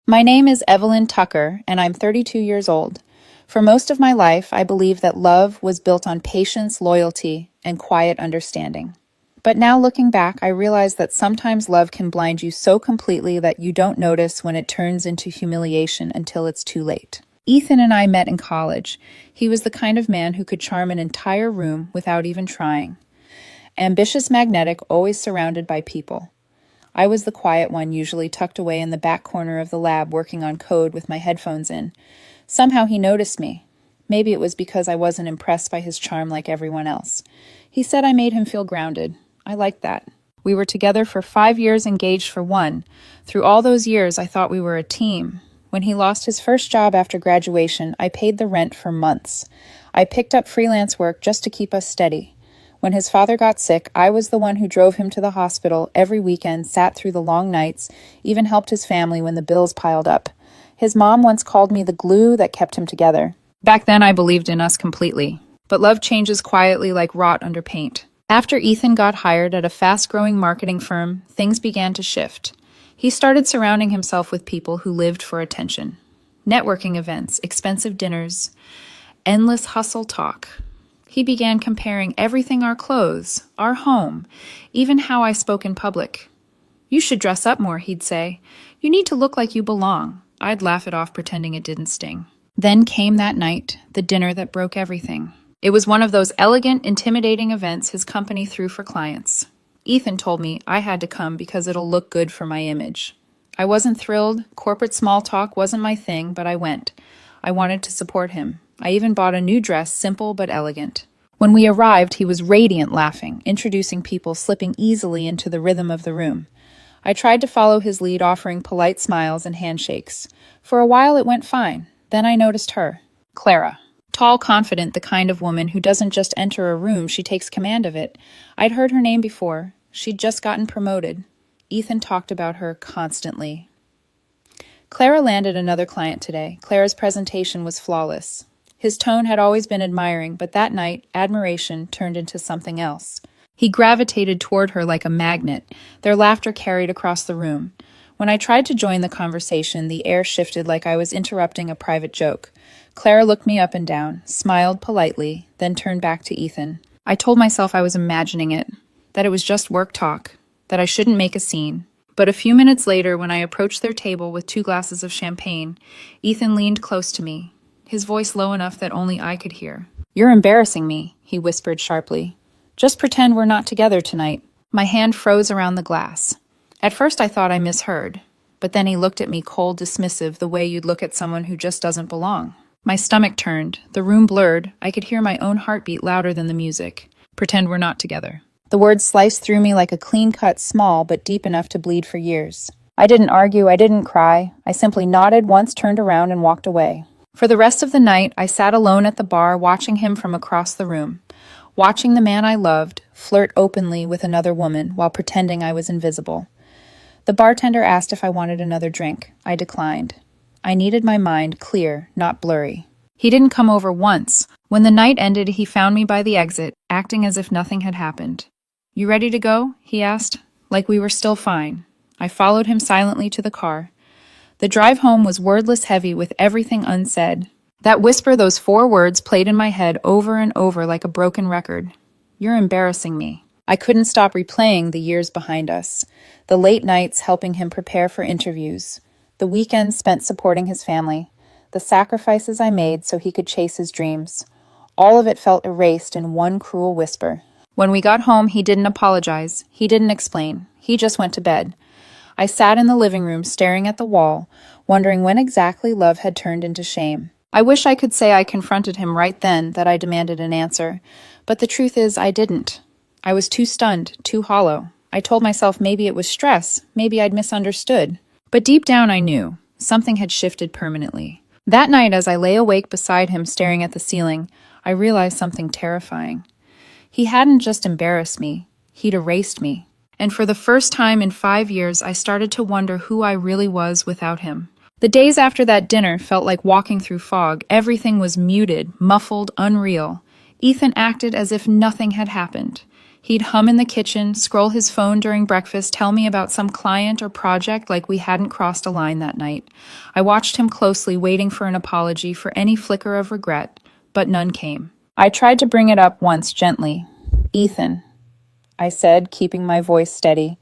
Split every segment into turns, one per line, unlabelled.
My name is Evelyn Tucker, and I'm 32 years old. For most of my life, I believed that love was built on patience, loyalty, and quiet understanding. But now looking back, I realize that sometimes love can blind you so completely that you don't notice when it turns into humiliation until it's too late. Ethan and I met in college. He was the kind of man who could charm an entire room without even trying. Ambitious, magnetic, always surrounded by people. I was the quiet one, usually tucked away in the back corner of the lab working on code with my headphones in. Somehow he noticed me. Maybe it was because I wasn't impressed by his charm like everyone else. He said I made him feel grounded. I liked that. We were together for 5 years, engaged for 1. Through all those years, I thought we were a team. When he lost his first job after graduation, I paid the rent for months. I picked up freelance work just to keep us steady. When his father got sick, I was the one who drove him to the hospital every weekend, sat through the long nights, even helped his family when the bills piled up. His mom once called me the glue that kept him together. Back then, I believed in us completely. But love changes quietly like rot under paint. After Ethan got hired at a fast-growing marketing firm, things began to shift. He started surrounding himself with people who lived for attention. Networking events, expensive dinners, endless hustle talk. He began comparing everything: our clothes, our home, even how I spoke in public. "You should dress up more," he'd say. "You need to look like you belong." I'd laugh it off, pretending it didn't sting. Then came that night, the dinner that broke everything. It was one of those elegant, intimidating events his company threw for clients. Ethan told me I had to come because it'll look good for my image. I wasn't thrilled. Corporate small talk wasn't my thing, but I went. I wanted to support him. I even bought a new dress, simple but elegant. When we arrived, he was radiant, laughing, introducing people, slipping easily into the rhythm of the room. I tried to follow his lead, offering polite smiles and handshakes. For a while it went fine. Then I noticed her, Clara. Tall, confident, the kind of woman who doesn't just enter a room, she takes command of it. I'd heard her name before. She'd just gotten promoted. Ethan talked about her constantly. Clara landed another client today. Clara's presentation was flawless. His tone had always been admiring, but that night, admiration turned into something else. He gravitated toward her like a magnet. Their laughter carried across the room. When I tried to join the conversation, the air shifted like I was interrupting a private joke. Clara looked me up and down, smiled politely, then turned back to Ethan. I told myself I was imagining it, that it was just work talk, that I shouldn't make a scene. But a few minutes later, when I approached their table with 2 glasses of champagne, Ethan leaned close to me, his voice low enough that only I could hear. "You're embarrassing me," he whispered sharply. "Just pretend we're not together tonight." My hand froze around the glass. At first I thought I misheard, but then he looked at me cold, dismissive, the way you'd look at someone who just doesn't belong. My stomach turned. The room blurred. I could hear my own heartbeat louder than the music. "Pretend we're not together." The words sliced through me like a clean-cut, small but deep enough to bleed for years. I didn't argue. I didn't cry. I simply nodded once, turned around, and walked away. For the rest of the night, I sat alone at the bar, watching him from across the room, watching the man I loved flirt openly with another woman while pretending I was invisible. The bartender asked if I wanted another drink. I declined. I needed my mind clear, not blurry. He didn't come over once. When the night ended, he found me by the exit, acting as if nothing had happened. "You ready to go?" he asked, like we were still fine. I followed him silently to the car. The drive home was wordless, heavy with everything unsaid. That whisper, those 4 words, played in my head over and over like a broken record. "You're embarrassing me." I couldn't stop replaying the years behind us. The late nights helping him prepare for interviews. The weekends spent supporting his family. The sacrifices I made so he could chase his dreams. All of it felt erased in one cruel whisper. When we got home, he didn't apologize. He didn't explain. He just went to bed. I sat in the living room, staring at the wall, wondering when exactly love had turned into shame. I wish I could say I confronted him right then, that I demanded an answer. But the truth is, I didn't. I was too stunned, too hollow. I told myself maybe it was stress, maybe I'd misunderstood. But deep down I knew. Something had shifted permanently. That night, as I lay awake beside him staring at the ceiling, I realized something terrifying. He hadn't just embarrassed me, he'd erased me. And for the first time in 5 years, I started to wonder who I really was without him. The days after that dinner felt like walking through fog. Everything was muted, muffled, unreal. Ethan acted as if nothing had happened. He'd hum in the kitchen, scroll his phone during breakfast, tell me about some client or project like we hadn't crossed a line that night. I watched him closely, waiting for an apology, for any flicker of regret, but none came. I tried to bring it up once, gently. "Ethan," I said, keeping my voice steady.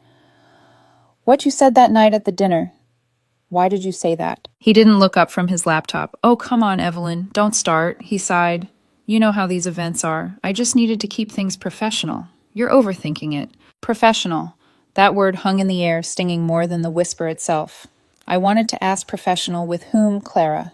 "What you said that night at the dinner. Why did you say that?" He didn't look up from his laptop. "Oh, come on, Evelyn. Don't start," he sighed. "You know how these events are. I just needed to keep things professional. You're overthinking it." Professional. That word hung in the air, stinging more than the whisper itself. I wanted to ask professional with whom, Clara.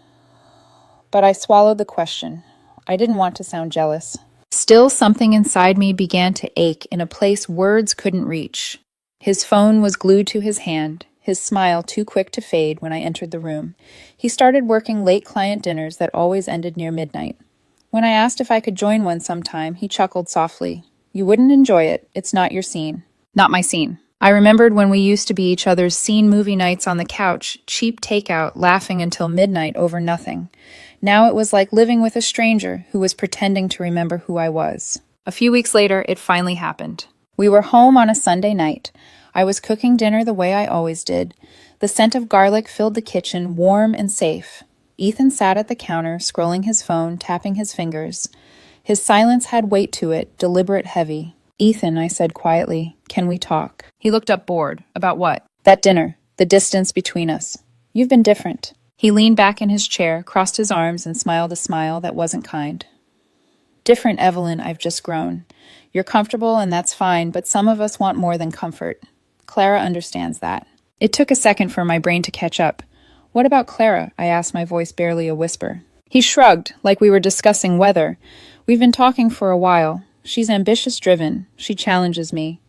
But I swallowed the question. I didn't want to sound jealous. Still, something inside me began to ache in a place words couldn't reach. His phone was glued to his hand, his smile too quick to fade when I entered the room. He started working late client dinners that always ended near midnight. When I asked if I could join one sometime, he chuckled softly. "You wouldn't enjoy it. It's not your scene." Not my scene. I remembered when we used to be each other's scene movie nights on the couch, cheap takeout, laughing until midnight over nothing. Now it was like living with a stranger who was pretending to remember who I was. A few weeks later, it finally happened. We were home on a Sunday night. I was cooking dinner the way I always did. The scent of garlic filled the kitchen, warm and safe. Ethan sat at the counter, scrolling his phone, tapping his fingers. His silence had weight to it, deliberate, heavy. "Ethan," I said quietly, "can we talk?" He looked up, bored. "About what?" "That dinner. The distance between us. You've been different." He leaned back in his chair, crossed his arms, and smiled a smile that wasn't kind. "Different, Evelyn, I've just grown. You're comfortable, and that's fine, but some of us want more than comfort. Clara understands that." It took a second for my brain to catch up. "What about Clara?" I asked, my voice barely a whisper. He shrugged, like we were discussing weather. "We've been talking for a while. She's ambitious-driven. She challenges me.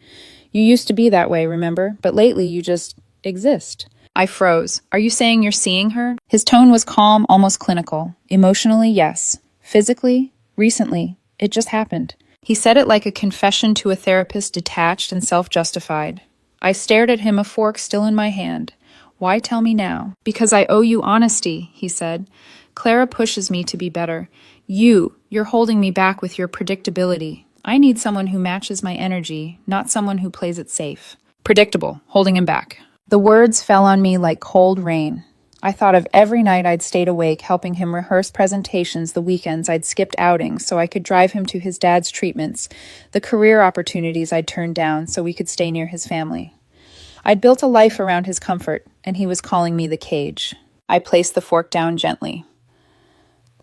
You used to be that way, remember? But lately you just exist." I froze. "Are you saying you're seeing her?" His tone was calm, almost clinical. "Emotionally, yes. Physically, recently. It just happened." He said it like a confession to a therapist, detached and self-justified. I stared at him, a fork still in my hand. "Why tell me now?" "Because I owe you honesty," he said. "Clara pushes me to be better. You're holding me back with your predictability. I need someone who matches my energy, not someone who plays it safe." Predictable, holding him back. The words fell on me like cold rain. I thought of every night I'd stayed awake helping him rehearse presentations, the weekends I'd skipped outings so I could drive him to his dad's treatments, the career opportunities I'd turned down so we could stay near his family. I'd built a life around his comfort, and he was calling me the cage. I placed the fork down gently.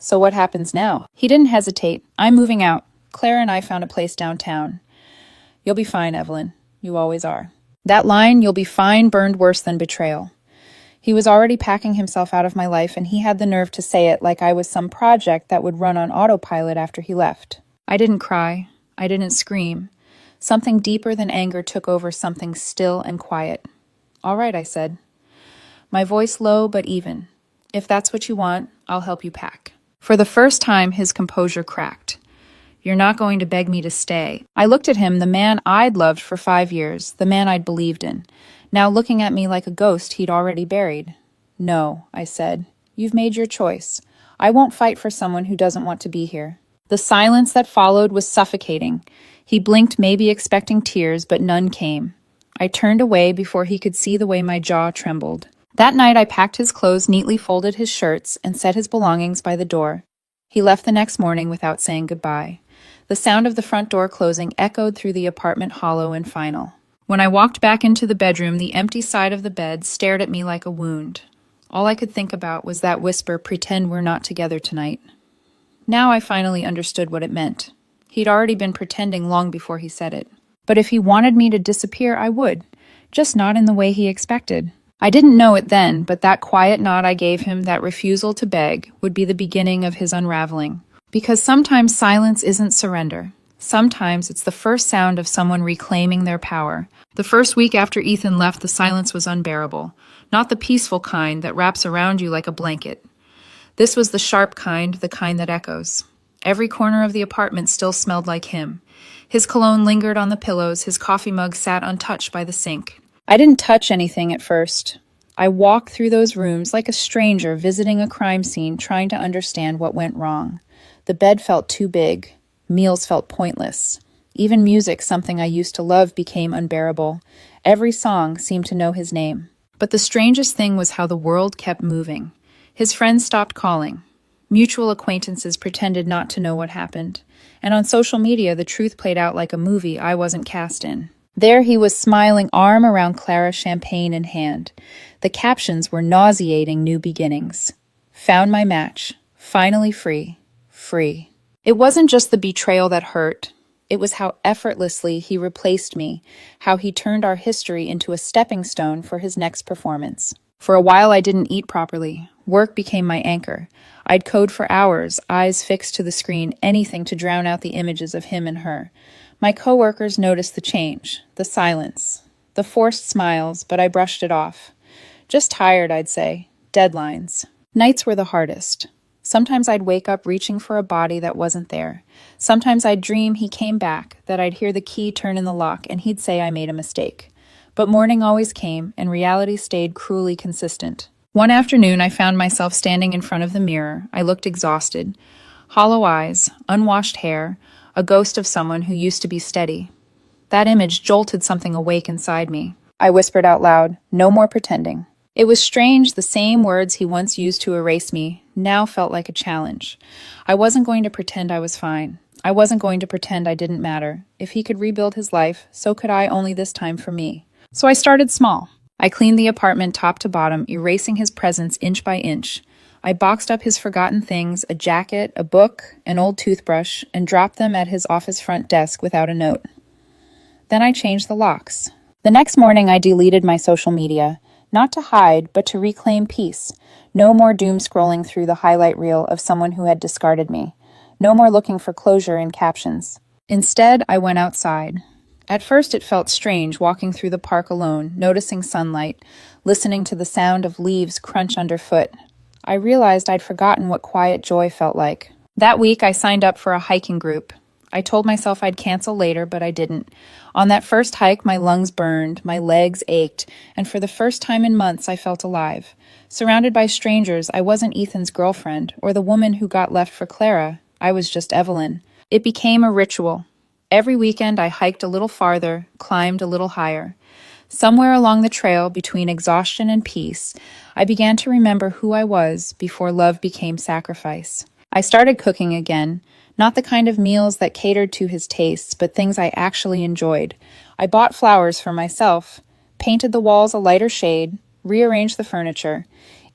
"So what happens now?" He didn't hesitate. "I'm moving out. Clara and I found a place downtown. You'll be fine, Evelyn. You always are." That line, "you'll be fine," burned worse than betrayal. He was already packing himself out of my life, and he had the nerve to say it like I was some project that would run on autopilot after he left. I didn't cry. I didn't scream. Something deeper than anger took over, something still and quiet. "All right," I said. My voice low but even. "If that's what you want, I'll help you pack." For the first time, his composure cracked. "You're not going to beg me to stay." I looked at him, the man I'd loved for 5 years, the man I'd believed in, now looking at me like a ghost he'd already buried. "No," I said. "You've made your choice. I won't fight for someone who doesn't want to be here." The silence that followed was suffocating. He blinked, maybe expecting tears, but none came. I turned away before he could see the way my jaw trembled. That night I packed his clothes, neatly folded his shirts, and set his belongings by the door. He left the next morning without saying goodbye. The sound of the front door closing echoed through the apartment, hollow and final. When I walked back into the bedroom, the empty side of the bed stared at me like a wound. All I could think about was that whisper, "Pretend we're not together tonight." Now I finally understood what it meant. He'd already been pretending long before he said it. But if he wanted me to disappear, I would. Just not in the way he expected. I didn't know it then, but that quiet nod I gave him, that refusal to beg, would be the beginning of his unraveling. Because sometimes silence isn't surrender. Sometimes it's the first sound of someone reclaiming their power. The first week after Ethan left, the silence was unbearable. Not the peaceful kind that wraps around you like a blanket. This was the sharp kind, the kind that echoes. Every corner of the apartment still smelled like him. His cologne lingered on the pillows, his coffee mug sat untouched by the sink. I didn't touch anything at first. I walked through those rooms like a stranger visiting a crime scene, trying to understand what went wrong. The bed felt too big. Meals felt pointless. Even music, something I used to love, became unbearable. Every song seemed to know his name. But the strangest thing was how the world kept moving. His friends stopped calling. Mutual acquaintances pretended not to know what happened. And on social media, the truth played out like a movie I wasn't cast in. There he was, smiling, arm around Clara, champagne in hand. The captions were nauseating: new beginnings. Found my match. Finally free. Free. It wasn't just the betrayal that hurt. It was how effortlessly he replaced me, how he turned our history into a stepping stone for his next performance. For a while, I didn't eat properly. Work became my anchor. I'd code for hours, eyes fixed to the screen, anything to drown out the images of him and her. My coworkers noticed the change, the silence, the forced smiles, but I brushed it off. Just tired, I'd say. Deadlines. Nights were the hardest. Sometimes I'd wake up reaching for a body that wasn't there. Sometimes I'd dream he came back, that I'd hear the key turn in the lock and he'd say I made a mistake. But morning always came, and reality stayed cruelly consistent. One afternoon, I found myself standing in front of the mirror. I looked exhausted. Hollow eyes, unwashed hair, a ghost of someone who used to be steady. That image jolted something awake inside me. I whispered out loud, "No more pretending." It was strange, the same words he once used to erase me now felt like a challenge. I wasn't going to pretend I was fine. I wasn't going to pretend I didn't matter. If he could rebuild his life, so could I, only this time for me. So I started small. I cleaned the apartment top to bottom, erasing his presence inch by inch. I boxed up his forgotten things, a jacket, a book, an old toothbrush, and dropped them at his office front desk without a note. Then I changed the locks. The next morning I deleted my social media. Not to hide, but to reclaim peace. No more doom scrolling through the highlight reel of someone who had discarded me. No more looking for closure in captions. Instead, I went outside. At first it felt strange walking through the park alone, noticing sunlight, listening to the sound of leaves crunch underfoot. I realized I'd forgotten what quiet joy felt like. That week I signed up for a hiking group. I told myself I'd cancel later, but I didn't. On that first hike, my lungs burned, my legs ached, and for the first time in months, I felt alive. Surrounded by strangers, I wasn't Ethan's girlfriend or the woman who got left for Clara. I was just Evelyn. It became a ritual. Every weekend, I hiked a little farther, climbed a little higher. Somewhere along the trail between exhaustion and peace, I began to remember who I was before love became sacrifice. I started cooking again. Not the kind of meals that catered to his tastes, but things I actually enjoyed. I bought flowers for myself, painted the walls a lighter shade, rearranged the furniture.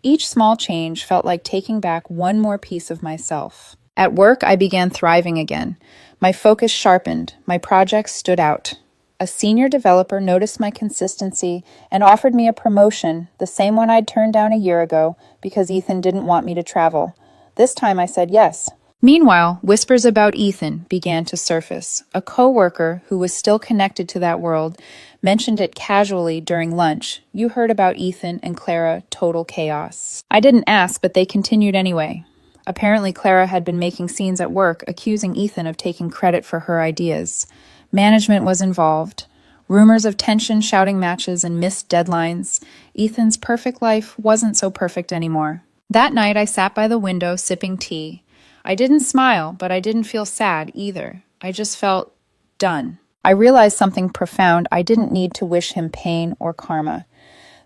Each small change felt like taking back one more piece of myself. At work, I began thriving again. My focus sharpened, my projects stood out. A senior developer noticed my consistency and offered me a promotion, the same one I'd turned down a year ago because Ethan didn't want me to travel. This time I said yes. Meanwhile, whispers about Ethan began to surface. A coworker who was still connected to that world mentioned it casually during lunch. "You heard about Ethan and Clara, total chaos." I didn't ask, but they continued anyway. Apparently, Clara had been making scenes at work, accusing Ethan of taking credit for her ideas. Management was involved. Rumors of tension, shouting matches, and missed deadlines. Ethan's perfect life wasn't so perfect anymore. That night, I sat by the window sipping tea. I didn't smile, but I didn't feel sad either. I just felt done. I realized something profound. I didn't need to wish him pain or karma.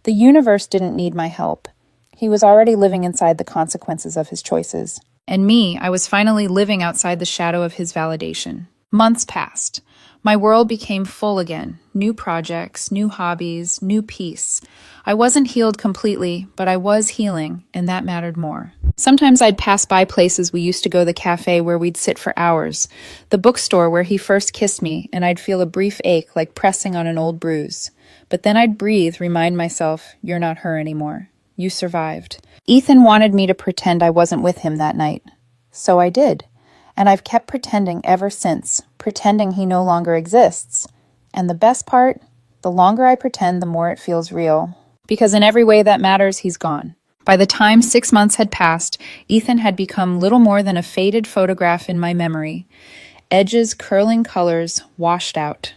The universe didn't need my help. He was already living inside the consequences of his choices. And me, I was finally living outside the shadow of his validation. Months passed. My world became full again. New projects, new hobbies, new peace. I wasn't healed completely, but I was healing, and that mattered more. Sometimes I'd pass by places we used to go, the cafe where we'd sit for hours, the bookstore where he first kissed me, and I'd feel a brief ache like pressing on an old bruise. But then I'd breathe, remind myself, "You're not her anymore. You survived." Ethan wanted me to pretend I wasn't with him that night. So I did. And I've kept pretending ever since, pretending he no longer exists. And the best part, the longer I pretend, the more it feels real. Because in every way that matters, he's gone. By the time 6 months had passed, Ethan had become little more than a faded photograph in my memory. Edges, curling colors, washed out.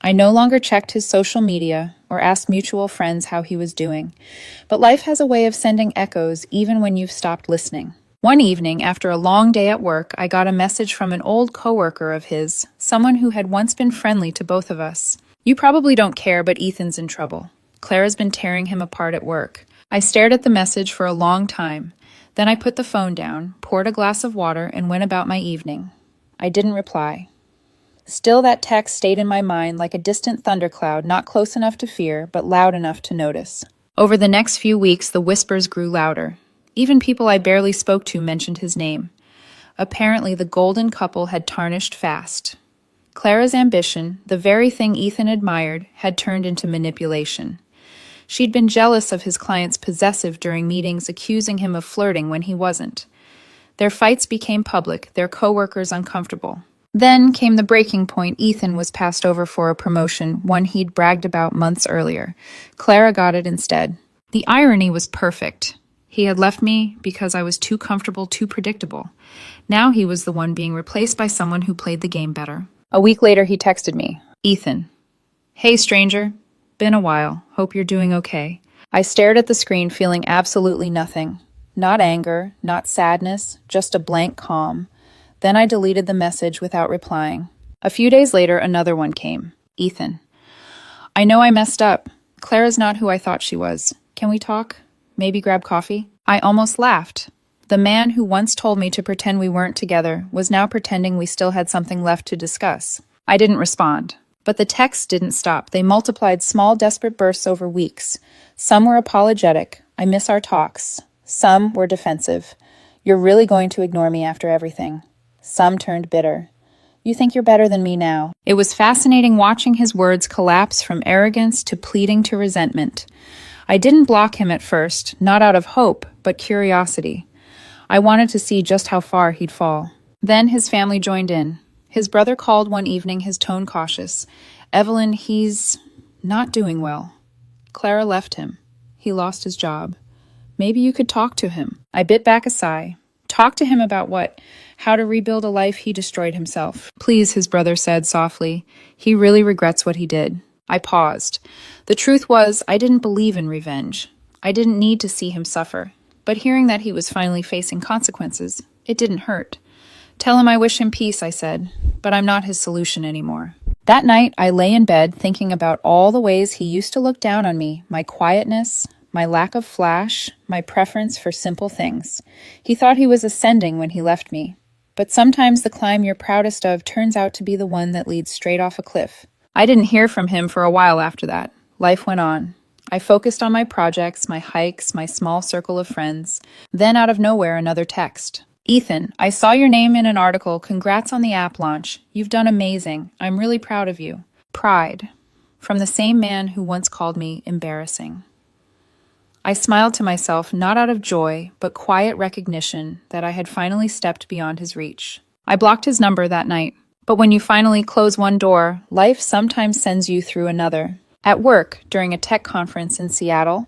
I no longer checked his social media or asked mutual friends how he was doing. But life has a way of sending echoes even when you've stopped listening. One evening, after a long day at work, I got a message from an old coworker of his someone who had once been friendly to both of us. You probably don't care, but Ethan's in trouble. Clara's been tearing him apart at work. I stared at the message for a long time. Then I put the phone down, poured a glass of water, and went about my evening. I didn't reply. Still, that text stayed in my mind like a distant thundercloud, not close enough to fear, but loud enough to notice. Over the next few weeks, the whispers grew louder. Even people I barely spoke to mentioned his name. Apparently, the golden couple had tarnished fast. Clara's ambition, the very thing Ethan admired, had turned into manipulation. She'd been jealous of his clients possessive during meetings, accusing him of flirting when he wasn't. Their fights became public, their coworkers uncomfortable. Then came the breaking point. Ethan was passed over for a promotion, one he'd bragged about months earlier. Clara got it instead. The irony was perfect. He had left me because I was too comfortable, too predictable. Now he was the one being replaced by someone who played the game better. A week later, he texted me. Ethan. Hey, stranger. Been a while. Hope you're doing okay. I stared at the screen, feeling absolutely nothing. Not anger, not sadness, just a blank calm. Then I deleted the message without replying. A few days later, another one came. Ethan. I know I messed up. Clara's not who I thought she was. Can we talk? Maybe grab coffee? I almost laughed. The man who once told me to pretend we weren't together was now pretending we still had something left to discuss. I didn't respond. But the texts didn't stop. They multiplied small, desperate bursts over weeks. Some were apologetic. I miss our talks. Some were defensive. You're really going to ignore me after everything. Some turned bitter. You think you're better than me now. It was fascinating watching his words collapse from arrogance to pleading to resentment. I didn't block him at first, not out of hope, but curiosity. I wanted to see just how far he'd fall. Then his family joined in. His brother called one evening, his tone cautious. Evelyn, he's not doing well. Clara left him. He lost his job. Maybe you could talk to him. I bit back a sigh. Talk to him about what? How to rebuild a life he destroyed himself. Please, his brother said softly. He really regrets what he did. I paused. The truth was, I didn't believe in revenge. I didn't need to see him suffer. But hearing that he was finally facing consequences, it didn't hurt. Tell him I wish him peace, I said, but I'm not his solution anymore. That night, I lay in bed thinking about all the ways he used to look down on me, my quietness, my lack of flash, my preference for simple things. He thought he was ascending when he left me. But sometimes the climb you're proudest of turns out to be the one that leads straight off a cliff. I didn't hear from him for a while after that. Life went on. I focused on my projects, my hikes, my small circle of friends. Then out of nowhere, another text. Ethan, I saw your name in an article. Congrats on the app launch. You've done amazing. I'm really proud of you. Pride. From the same man who once called me embarrassing. I smiled to myself, not out of joy, but quiet recognition that I had finally stepped beyond his reach. I blocked his number that night. But when you finally close one door, life sometimes sends you through another. At work, during a tech conference in Seattle,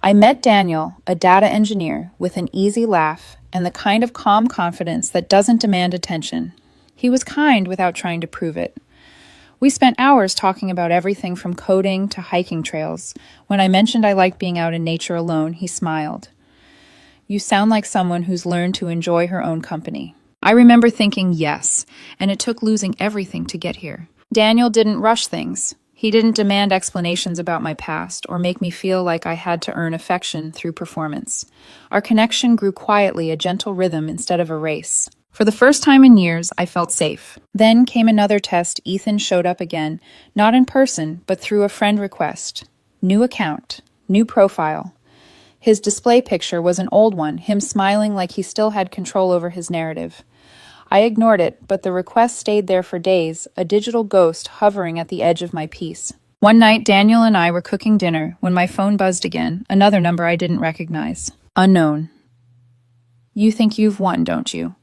I met Daniel, a data engineer, with an easy laugh and the kind of calm confidence that doesn't demand attention. He was kind without trying to prove it. We spent hours talking about everything from coding to hiking trails. When I mentioned I liked being out in nature alone, he smiled. You sound like someone who's learned to enjoy her own company. I remember thinking yes, and it took losing everything to get here. Daniel didn't rush things. He didn't demand explanations about my past or make me feel like I had to earn affection through performance. Our connection grew quietly, a gentle rhythm instead of a race. For the first time in years, I felt safe. Then came another test. Ethan showed up again, not in person, but through a friend request. New account, new profile. His display picture was an old one, him smiling like he still had control over his narrative. I ignored it, but the request stayed there for days, a digital ghost hovering at the edge of my peace. One night, Daniel and I were cooking dinner when my phone buzzed again, another number I didn't recognize. Unknown. You think you've won, don't you?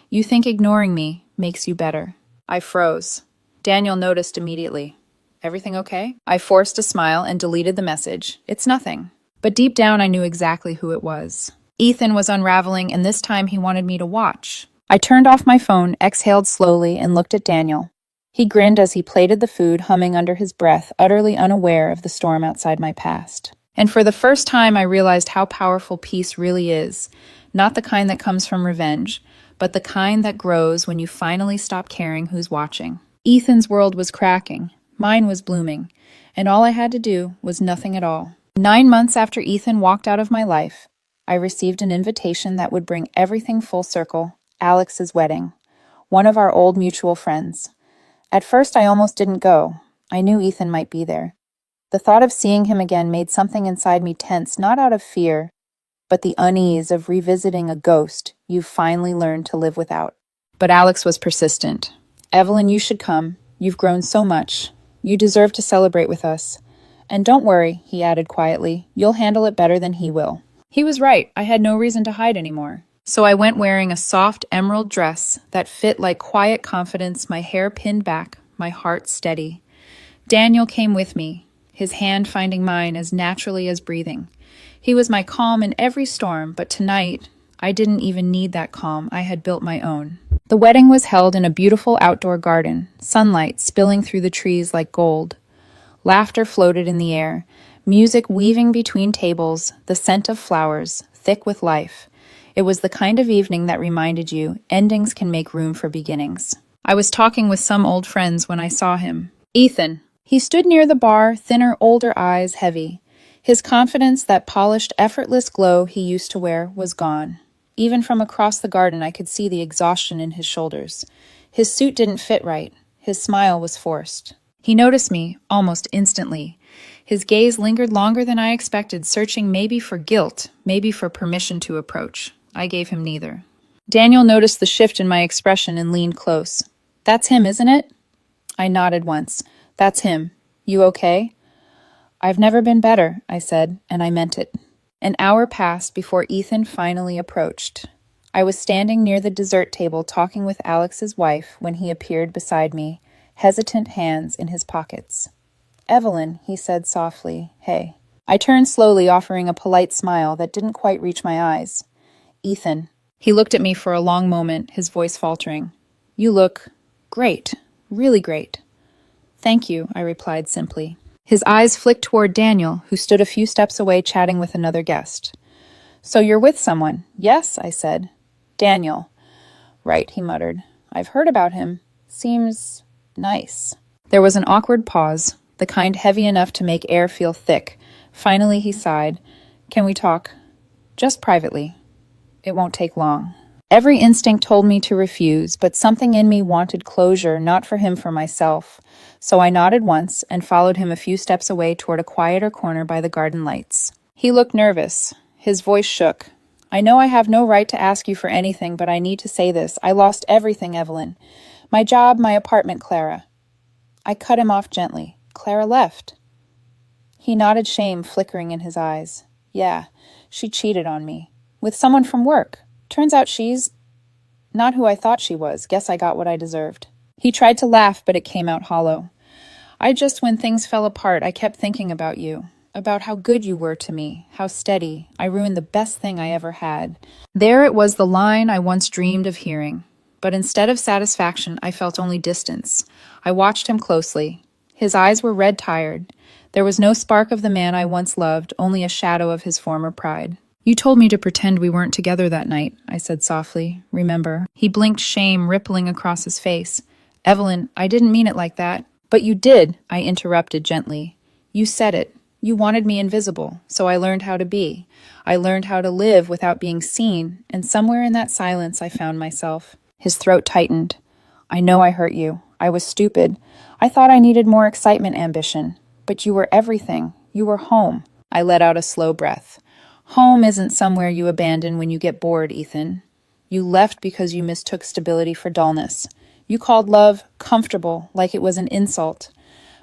You think ignoring me makes you better. I froze. Daniel noticed immediately. Everything okay? I forced a smile and deleted the message. It's nothing. But deep down, I knew exactly who it was. Ethan was unraveling, and this time he wanted me to watch. I turned off my phone, exhaled slowly, and looked at Daniel. He grinned as he plated the food, humming under his breath, utterly unaware of the storm outside my past. And for the first time, I realized how powerful peace really is. Not the kind that comes from revenge, but the kind that grows when you finally stop caring who's watching. Ethan's world was cracking, mine was blooming, and all I had to do was nothing at all. 9 months after Ethan walked out of my life, I received an invitation that would bring everything full circle: Alex's wedding, one of our old mutual friends. At first, I almost didn't go. I knew Ethan might be there. The thought of seeing him again made something inside me tense, not out of fear, but the unease of revisiting a ghost you've finally learned to live without. But Alex was persistent. Evelyn, you should come. You've grown so much. You deserve to celebrate with us. And don't worry, he added quietly, you'll handle it better than he will. He was right. I had no reason to hide anymore. So I went wearing a soft emerald dress that fit like quiet confidence, my hair pinned back, my heart steady. Daniel came with me, his hand finding mine as naturally as breathing. He was my calm in every storm, but tonight, I didn't even need that calm. I had built my own. The wedding was held in a beautiful outdoor garden, sunlight spilling through the trees like gold. Laughter floated in the air, music weaving between tables, the scent of flowers, thick with life. It was the kind of evening that reminded you endings can make room for beginnings. I was talking with some old friends when I saw him. Ethan. He stood near the bar, thinner, older eyes heavy. His confidence, that polished, effortless glow he used to wear, was gone. Even from across the garden, I could see the exhaustion in his shoulders. His suit didn't fit right. His smile was forced. He noticed me almost instantly. His gaze lingered longer than I expected, searching maybe for guilt, maybe for permission to approach. I gave him neither. Daniel noticed the shift in my expression and leaned close. That's him, isn't it? I nodded once. That's him. You okay? I've never been better, I said, and I meant it. An hour passed before Ethan finally approached. I was standing near the dessert table talking with Alex's wife when he appeared beside me, hesitant hands in his pockets. Evelyn, he said softly, hey. I turned slowly, offering a polite smile that didn't quite reach my eyes. Ethan. He looked at me for a long moment, his voice faltering. You look great, really great. Thank you, I replied simply. His eyes flicked toward Daniel, who stood a few steps away chatting with another guest. So you're with someone? Yes, I said. Daniel. Right, he muttered. I've heard about him. Seems nice. There was an awkward pause, the kind heavy enough to make air feel thick. Finally, he sighed. Can we talk? Just privately. It won't take long. Every instinct told me to refuse, but something in me wanted closure, not for him, for myself. So I nodded once and followed him a few steps away toward a quieter corner by the garden lights. He looked nervous. His voice shook. I know I have no right to ask you for anything, but I need to say this. I lost everything, Evelyn. My job, my apartment, Clara. I cut him off gently. Clara left. He nodded, shame flickering in his eyes. Yeah, she cheated on me. With someone from work. Turns out she's not who I thought she was. Guess I got what I deserved. He tried to laugh, but it came out hollow. When things fell apart, I kept thinking about you. About how good you were to me. How steady. I ruined the best thing I ever had. There it was, the line I once dreamed of hearing. But instead of satisfaction, I felt only distance. I watched him closely. His eyes were red-tired. There was no spark of the man I once loved, only a shadow of his former pride. You told me to pretend we weren't together that night, I said softly. Remember? He blinked, shame rippling across his face. Evelyn, I didn't mean it like that. But you did, I interrupted gently. You said it. You wanted me invisible, so I learned how to be. I learned how to live without being seen, and somewhere in that silence I found myself. His throat tightened. I know I hurt you. I was stupid. I thought I needed more excitement, ambition. But you were everything. You were home. I let out a slow breath. Home isn't somewhere you abandon when you get bored, Ethan. You left because you mistook stability for dullness. You called love comfortable, like it was an insult.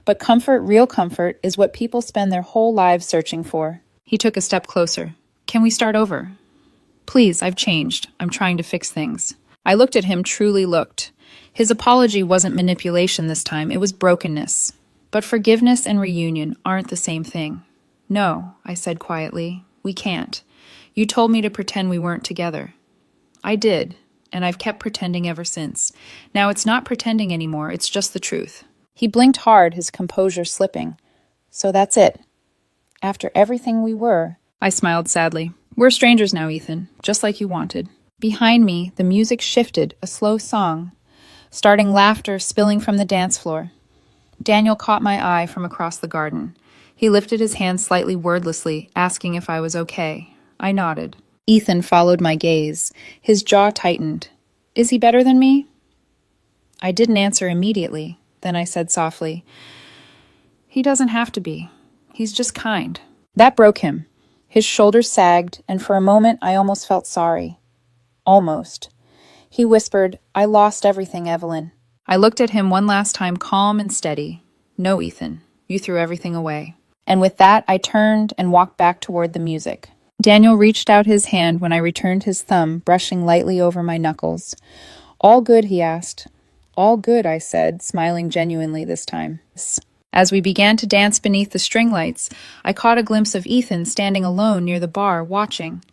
But comfort, real comfort, is what people spend their whole lives searching for. He took a step closer. Can we start over? Please, I've changed. I'm trying to fix things. I looked at him, truly looked. His apology wasn't manipulation this time, it was brokenness. But forgiveness and reunion aren't the same thing. No, I said quietly. We can't. You told me to pretend we weren't together. I did, and I've kept pretending ever since. Now it's not pretending anymore, it's just the truth. He blinked hard, his composure slipping. So that's it. After everything we were. I smiled sadly. We're strangers now, Ethan, just like you wanted. Behind me, the music shifted, a slow song. starting laughter spilling from the dance floor. Daniel caught my eye from across the garden. He lifted his hand slightly wordlessly, asking if I was okay. I nodded. Ethan followed my gaze. His jaw tightened. Is he better than me? I didn't answer immediately. Then I said softly, he doesn't have to be. He's just kind. That broke him. His shoulders sagged, and for a moment I almost felt sorry. Almost. He whispered, I lost everything, Evelyn. I looked at him one last time, calm and steady. No, Ethan, you threw everything away. And with that, I turned and walked back toward the music. Daniel reached out his hand when I returned his thumb, brushing lightly over my knuckles. All good, he asked. All good, I said, smiling genuinely this time. As we began to dance beneath the string lights, I caught a glimpse of Ethan standing alone near the bar, watching.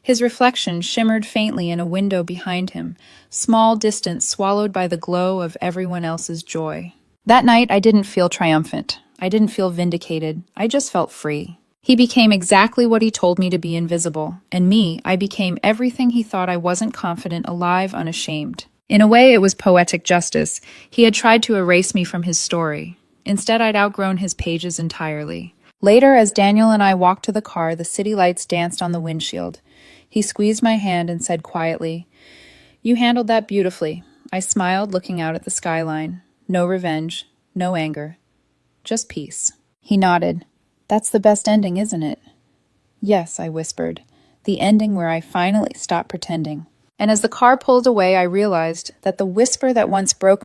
His reflection shimmered faintly in a window behind him, small, distant, swallowed by the glow of everyone else's joy. That night, I didn't feel triumphant. I didn't feel vindicated. I just felt free. He became exactly what he told me to be, invisible. And me, I became everything he thought I wasn't, confident, alive, unashamed. In a way, it was poetic justice. He had tried to erase me from his story. Instead, I'd outgrown his pages entirely. Later, as Daniel and I walked to the car, the city lights danced on the windshield. He squeezed my hand and said quietly, You handled that beautifully. I smiled, looking out at the skyline. No revenge, no anger. Just peace. He nodded. That's the best ending, isn't it? Yes, I whispered. The ending where I finally stopped pretending. And as the car pulled away, I realized that the whisper that once broke